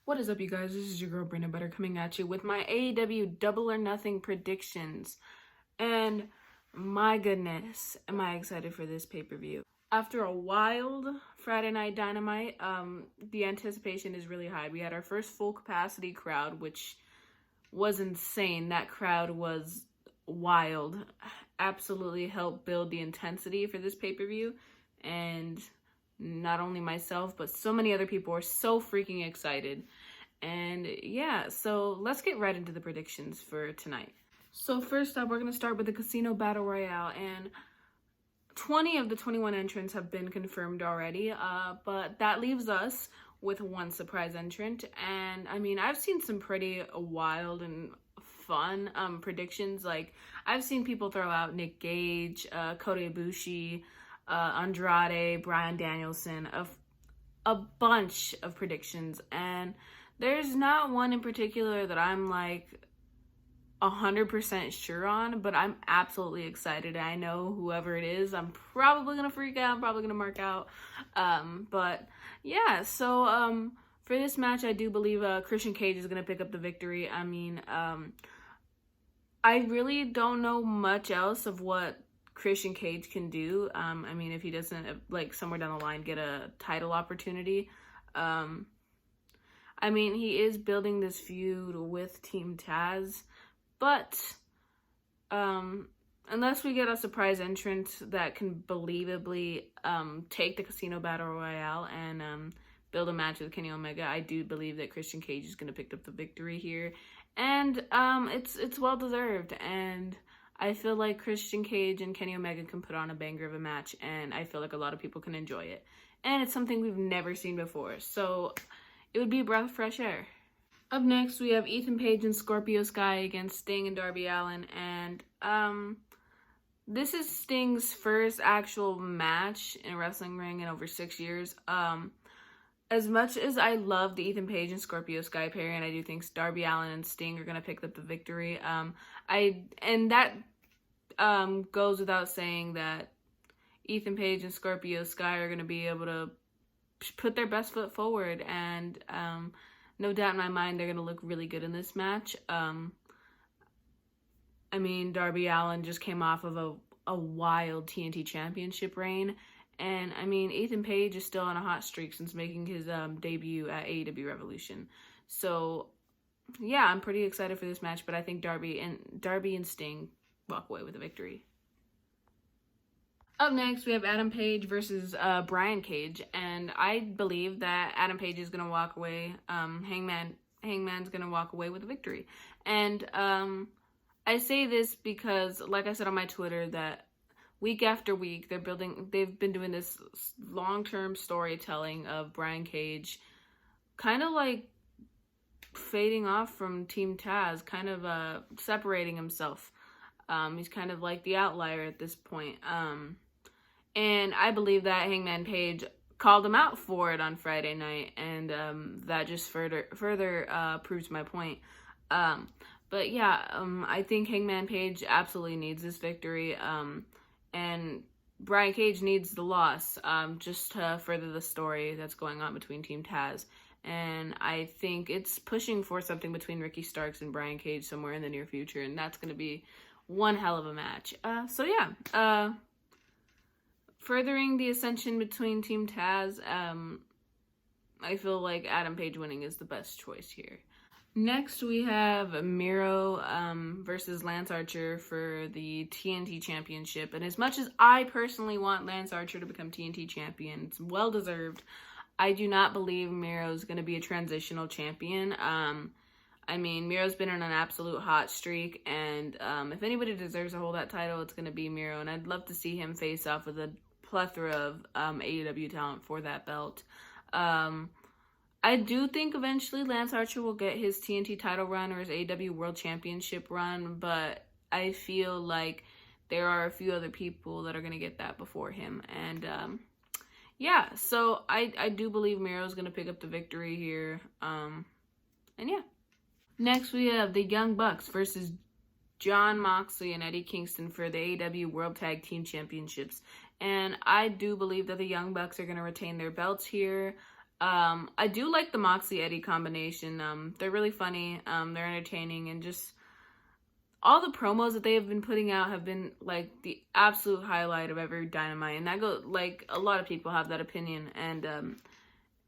What is up, you guys? This is your girl Brina Butter coming at you with my AEW Double or Nothing predictions. And my goodness, am I excited for this pay-per-view. After a wild Friday Night Dynamite, the anticipation is really high. We had our first full capacity crowd, which was insane. That crowd was wild. Absolutely helped build the intensity for this pay-per-view. And not only myself, but so many other people are so freaking excited. And yeah, so let's get right into the predictions for tonight. So first up, we're going to start with the Casino Battle Royale, and 20 of the 21 entrants have been confirmed already, but that leaves us with one surprise entrant. And I mean, I've seen some pretty wild and fun predictions. Like, I've seen people throw out Nick Gage, Kota Ibushi, Andrade, Bryan Danielson, a bunch of predictions, and there's not one in particular that I'm like 100% sure on, but I'm absolutely excited. I know whoever it is, I'm probably gonna freak out, I'm probably gonna mark out, but yeah, so for this match, I do believe Christian Cage is gonna pick up the victory. I mean, I really don't know much else of what Christian Cage can do. I mean, if he doesn't, like, somewhere down the line get a title opportunity. I mean, he is building this feud with Team Taz, but unless we get a surprise entrant that can believably take the Casino Battle Royale and build a match with Kenny Omega, I do believe that Christian Cage is going to pick up the victory here, and it's well deserved. And I feel like Christian Cage and Kenny Omega can put on a banger of a match, and I feel like a lot of people can enjoy it. And it's something we've never seen before, so it would be a breath of fresh air. Up next, we have Ethan Page and Scorpio Sky against Sting and Darby Allin, and this is Sting's first actual match in a wrestling ring in over 6 years. As much as I love the Ethan Page and Scorpio Sky pairing, I do think Darby Allin and Sting are going to pick up the victory. That goes without saying that Ethan Page and Scorpio Sky are going to be able to put their best foot forward, and no doubt in my mind they're going to look really good in this match. I mean, Darby Allin just came off of a wild TNT Championship reign. And, I mean, Ethan Page is still on a hot streak since making his debut at AEW Revolution. So, yeah, I'm pretty excited for this match, but I think Darby and Sting walk away with a victory. Up next, we have Adam Page versus Brian Cage, and I believe that Adam Page is going to walk away. Hangman's going to walk away with a victory. And I say this because, like I said on my Twitter, that week after week, they've been doing this long-term storytelling of Brian Cage kind of like fading off from Team Taz, kind of separating himself. He's kind of like the outlier at this point. And I believe that Hangman Page called him out for it on Friday night, and that just further proves my point. But yeah, I think Hangman Page absolutely needs this victory. And Brian Cage needs the loss, just to further the story that's going on between Team Taz. And I think it's pushing for something between Ricky Starks and Brian Cage somewhere in the near future, and that's going to be one hell of a match. So yeah, furthering the ascension between Team Taz, I feel like Adam Page winning is the best choice here. Next, we have Miro versus Lance Archer for the TNT Championship. And as much as I personally want Lance Archer to become TNT Champion, it's well-deserved, I do not believe Miro's going to be a transitional champion. I mean, Miro's been on an absolute hot streak, and if anybody deserves to hold that title, it's going to be Miro. And I'd love to see him face off with a plethora of AEW talent for that belt. I do think eventually Lance Archer will get his TNT title run or his AEW World Championship run, but I feel like there are a few other people that are going to get that before him. And yeah, so I do believe Miro's going to pick up the victory here. And yeah. Next, we have the Young Bucks versus Jon Moxley and Eddie Kingston for the AEW World Tag Team Championships. And I do believe that the Young Bucks are going to retain their belts here. I do like the Moxley-Eddie combination. They're really funny. They're entertaining. And just all the promos that they have been putting out have been, like, the absolute highlight of every Dynamite. And that goes, like, a lot of people have that opinion. And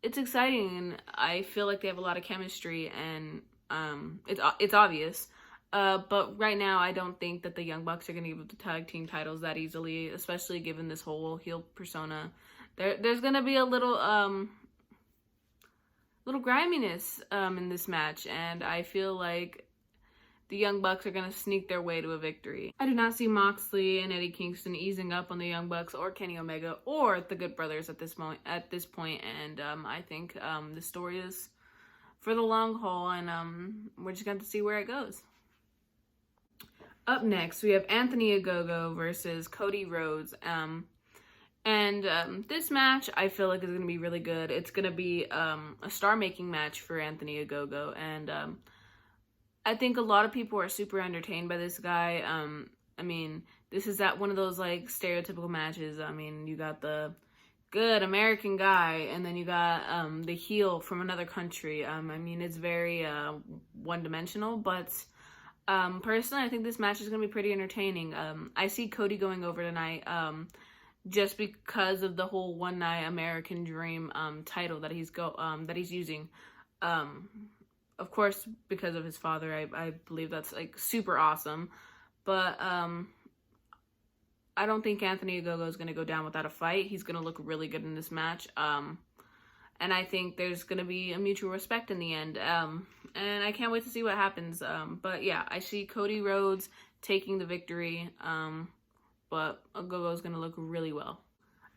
it's exciting. And I feel like they have a lot of chemistry. And it's obvious. But right now, I don't think that the Young Bucks are going to give up the tag team titles that easily, especially given this whole heel persona. There's going to be a little griminess in this match, and I feel like the Young Bucks are going to sneak their way to a victory. I do not see Moxley and Eddie Kingston easing up on the Young Bucks or Kenny Omega or the Good Brothers at this point, and I think the story is for the long haul, and we're just going to see where it goes. Up next, we have Anthony Gogo versus Cody Rhodes. This match, I feel like, is going to be really good. It's going to be a star-making match for Anthony Gogo. And I think a lot of people are super entertained by this guy. I mean, this is one of those, like, stereotypical matches. I mean, you got the good American guy, and then you got the heel from another country. I mean, it's very one-dimensional, but personally, I think this match is going to be pretty entertaining. I see Cody going over tonight just because of the whole One Night American Dream title that he's using. Of course, because of his father, I believe that's, like, super awesome. But I don't think Anthony Ogogo is going to go down without a fight. He's going to look really good in this match. And I think there's going to be a mutual respect in the end. And I can't wait to see what happens. But yeah, I see Cody Rhodes taking the victory. But Gogo is going to look really well.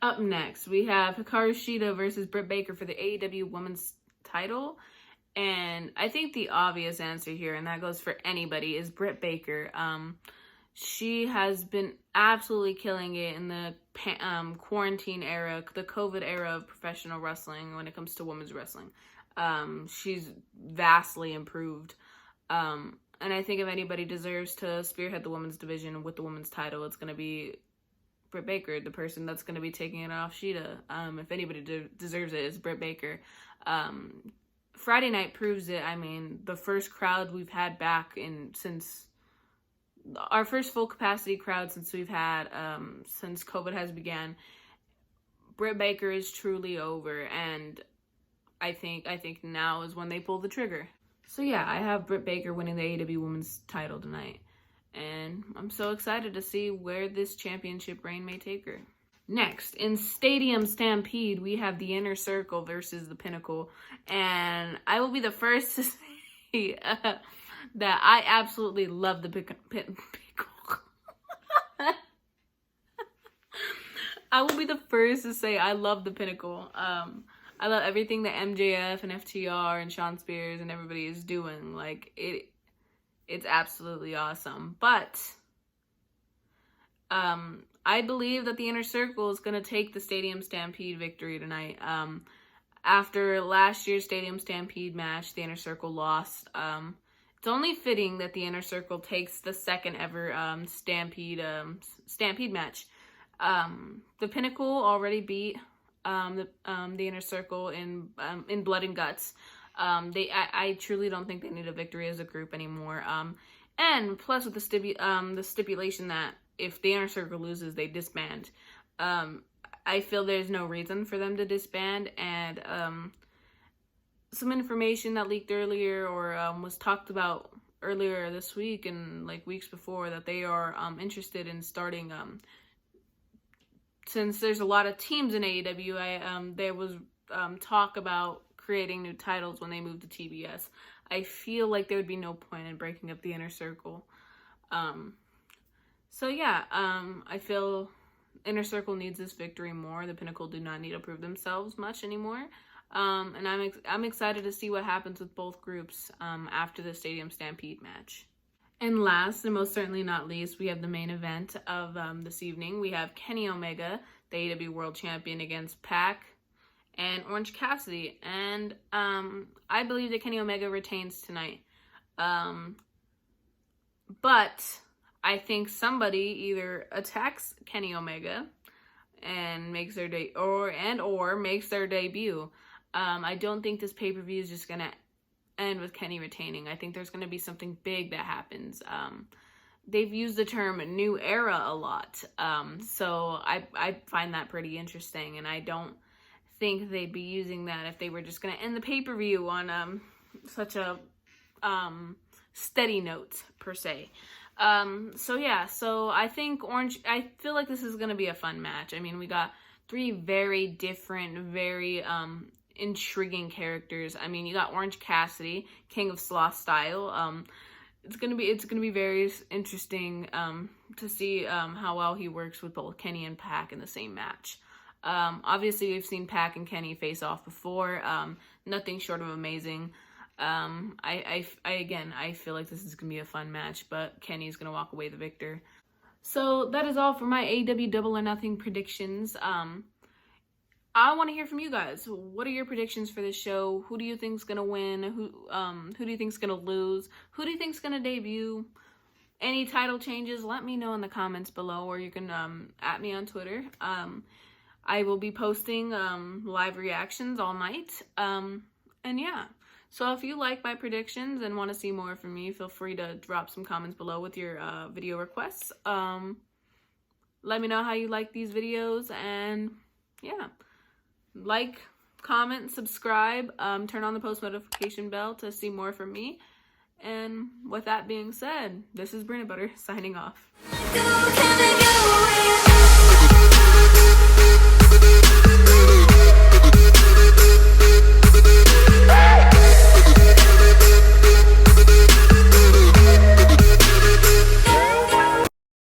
Up next, we have Hikaru Shida versus Britt Baker for the AEW Women's title. And I think the obvious answer here, and that goes for anybody, is Britt Baker. She has been absolutely killing it in the quarantine era, the COVID era of professional wrestling when it comes to women's wrestling. She's vastly improved. And I think if anybody deserves to spearhead the women's division with the women's title, it's going to be Britt Baker, the person that's going to be taking it off Shida. If anybody deserves it, it's Britt Baker. Friday night proves it. I mean, the first crowd we've had back since our first full capacity crowd since we've had since COVID has began. Britt Baker is truly over, and I think now is when they pull the trigger. So yeah, I have Britt Baker winning the AEW Women's title tonight, and I'm so excited to see where this championship reign may take her. Next, in Stadium Stampede, we have the Inner Circle versus the Pinnacle, and I will be the first to say that I absolutely love the Pinnacle. I will be the first to say I love the Pinnacle. I love everything that MJF and FTR and Sean Spears and everybody is doing. Like, it's absolutely awesome. But I believe that the Inner Circle is going to take the Stadium Stampede victory tonight. After last year's Stadium Stampede match, the Inner Circle lost. It's only fitting that the Inner Circle takes the second ever Stampede match. The Pinnacle already beat the Inner Circle in Blood and Guts. I truly don't think they need a victory as a group anymore. And plus with the stipulation that if the Inner Circle loses, they disband. I feel there's no reason for them to disband, and some information that leaked earlier or was talked about earlier this week and like weeks before that they are interested in starting since there's a lot of teams in AEW. There was talk about creating new titles when they moved to TBS. I feel like there would be no point in breaking up the Inner Circle. So yeah, I feel Inner Circle needs this victory more. The Pinnacle do not need to prove themselves much anymore. And I'm excited to see what happens with both groups after the Stadium Stampede match. And last, and most certainly not least, we have the main event of this evening. We have Kenny Omega the AEW World Champion, against Pac and Orange Cassidy. And I believe that Kenny Omega retains tonight. But I think somebody either attacks Kenny Omega and makes their or makes their debut. I don't think this pay-per-view is just gonna end with Kenny retaining. I think there's gonna be something big that happens. They've used the term new era a lot, so I find that pretty interesting, and I don't think they'd be using that if they were just gonna end the pay-per-view on such a steady note per se. So I think I feel like this is going to be a fun match. I mean, we got three very different, very intriguing characters. I mean, you got Orange Cassidy, King of Sloth style. It's gonna be very interesting to see how well he works with both Kenny and Pac in the same match. Obviously, we've seen Pac and Kenny face off before. Nothing short of amazing. I feel like this is gonna be a fun match, but Kenny's gonna walk away the victor. So that is all for my AEW Double or Nothing predictions. I want to hear from you guys. What are your predictions for this show? Who do you think's gonna win? Who do you think's gonna lose? Who do you think's gonna debut? Any title changes? Let me know in the comments below, or you can at me on Twitter. I will be posting live reactions all night. And yeah. So if you like my predictions and want to see more from me, feel free to drop some comments below with your video requests. Let me know how you like these videos, and yeah, like, comment, subscribe, turn on the post notification bell to see more from me. And with that being said, this is Britt signing off.